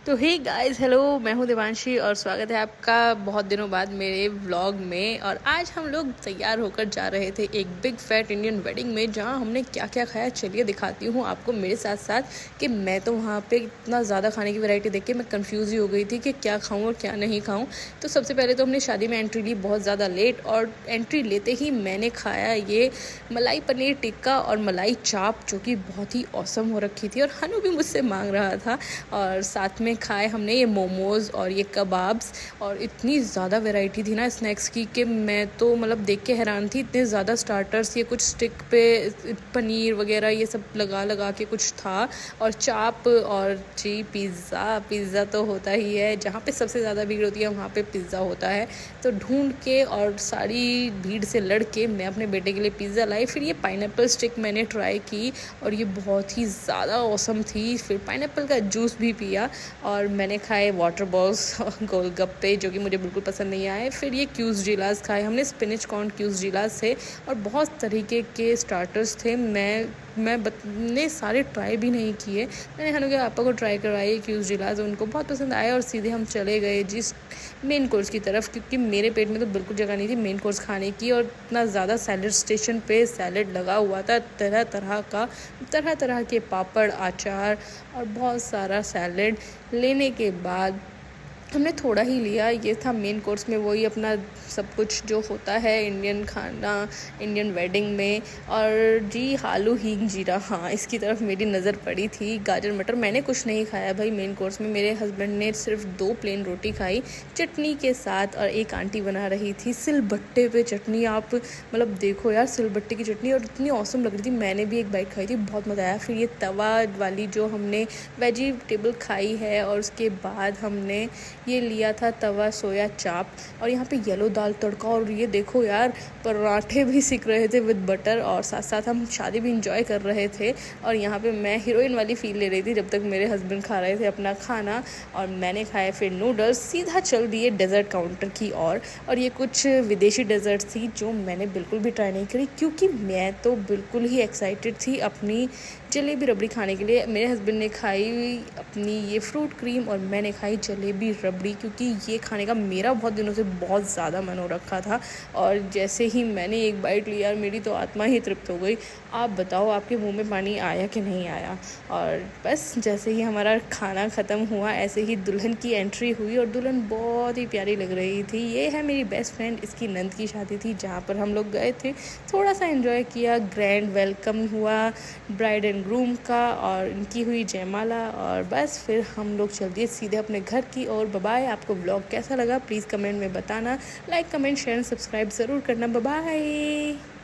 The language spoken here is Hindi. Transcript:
तो हे गाइस, हेलो, मैं हूँ देवांशी और स्वागत है आपका बहुत दिनों बाद मेरे व्लॉग में। और आज हम लोग तैयार होकर जा रहे थे एक बिग फैट इंडियन वेडिंग में, जहाँ हमने क्या क्या खाया चलिए दिखाती हूँ आपको मेरे साथ साथ। कि मैं तो वहाँ पे इतना ज़्यादा खाने की वैरायटी देख के मैं कंफ्यूज ही हो गई थी कि क्या खाऊँ और क्या नहीं खाऊँ। तो सबसे पहले तो हमने शादी में एंट्री ली बहुत ज़्यादा लेट, और एंट्री लेते ही मैंने खाया ये मलाई पनीर टिक्का और मलाई चाप, जो कि बहुत ही औसम हो रखी थी और हनु भी मुझसे मांग रहा था। और साथ में खाए हमने ये मोमोज़ और ये कबाब्स, और इतनी ज़्यादा वैरायटी थी ना स्नैक्स की कि मैं तो मतलब देख के हैरान थी। इतने ज़्यादा स्टार्टर्स, ये कुछ स्टिक पे पनीर वगैरह ये सब लगा लगा के कुछ था, और चाप, और जी पिज़्ज़ा तो होता ही है, जहाँ पे सबसे ज़्यादा भीड़ होती है वहाँ पे पिज़्ज़ा होता है। तो ढूंढ के और सारी भीड़ से लड़ के मैं अपने बेटे के लिए पिज़्ज़ा लाई। फिर ये पाइनएप्पल स्टिक मैंने ट्राई की और ये बहुत ही ज़्यादा औसम थी। फिर पाइनएप्पल का जूस भी पिया, और मैंने खाए वाटर बॉल्स गोलगप्पे, जो कि मुझे बिल्कुल पसंद नहीं आए। फिर ये क्यूज़जिलास खाए हमने, स्पिनच कॉर्न क्यूज़जिलास थे, और बहुत तरीके के स्टार्टर्स थे। मैंने सारे ट्राई भी नहीं किए। मैंने हनु के पापा को ट्राई करवाए क्यूज़जिलास, उनको बहुत पसंद आए, और सीधे हम चले गए जिस मेन कोर्स की तरफ, क्योंकि मेरे पेट में तो बिल्कुल जगह नहीं थी मेन कोर्स खाने की। और इतना ज़्यादा सैलड स्टेशन पे सैलड लगा हुआ था, तरह तरह के पापड़, अचार और बहुत सारा सैलड। लेने के बाद हमने थोड़ा ही लिया। ये था मेन कोर्स में, वही अपना सब कुछ जो होता है इंडियन खाना इंडियन वेडिंग में। और जी आलू हींग जीरा, हाँ इसकी तरफ मेरी नज़र पड़ी थी। गाजर मटर मैंने कुछ नहीं खाया भाई मेन कोर्स में। मेरे हस्बैंड ने सिर्फ 2 प्लेन रोटी खाई चटनी के साथ, और एक आंटी बना रही थी सिलबट्टे पे चटनी। आप मतलब देखो यार, सिलबट्टे की चटनी, और इतनी औसम लग रही थी। मैंने भी एक बाइट खाई थी, बहुत मज़ा आया। फिर ये तवा वाली जो हमने वेजिटेबल खाई है, और उसके बाद हमने ये लिया था तवा सोया चाप, और यहाँ पे येलो दाल तड़का, और ये देखो यार पराठे भी सिक रहे थे विद बटर, और साथ साथ हम शादी भी इंजॉय कर रहे थे। और यहाँ पे मैं हीरोइन वाली फील ले रही थी जब तक मेरे हस्बैंड खा रहे थे अपना खाना, और मैंने खाए फिर नूडल्स। सीधा चल दिए डेज़र्ट काउंटर की और ये कुछ विदेशी डेज़र्ट थी जो मैंने बिल्कुल भी ट्राई नहीं करी, क्योंकि मैं तो बिल्कुल ही एक्साइटेड थी अपनी जलेबी रबड़ी खाने के लिए। मेरे हस्बैंड ने खाई अपनी ये फ्रूट क्रीम, और मैंने खाई जलेबी रबड़ी, क्योंकि ये खाने का मेरा बहुत दिनों से बहुत ज़्यादा मन हो रखा था। और जैसे ही मैंने एक बाइट लिया, मेरी तो आत्मा ही तृप्त हो गई। आप बताओ आपके मुंह में पानी आया कि नहीं आया। और बस जैसे ही हमारा खाना ख़त्म हुआ, ऐसे ही दुल्हन की एंट्री हुई, और दुल्हन बहुत ही प्यारी लग रही थी। ये है मेरी बेस्ट फ्रेंड, इसकी नंद की शादी थी जहाँ पर हम लोग गए थे। थोड़ा सा एंजॉय किया, ग्रैंड वेलकम हुआ ब्राइड एंड ग्रूम का, और इनकी हुई जयमाला, और बस फिर हम लोग चल दिए सीधे अपने घर की ओर। बाय। आपको व्लॉग कैसा लगा प्लीज़ कमेंट में बताना। लाइक कमेंट शेयर सब्सक्राइब ज़रूर करना। बाय।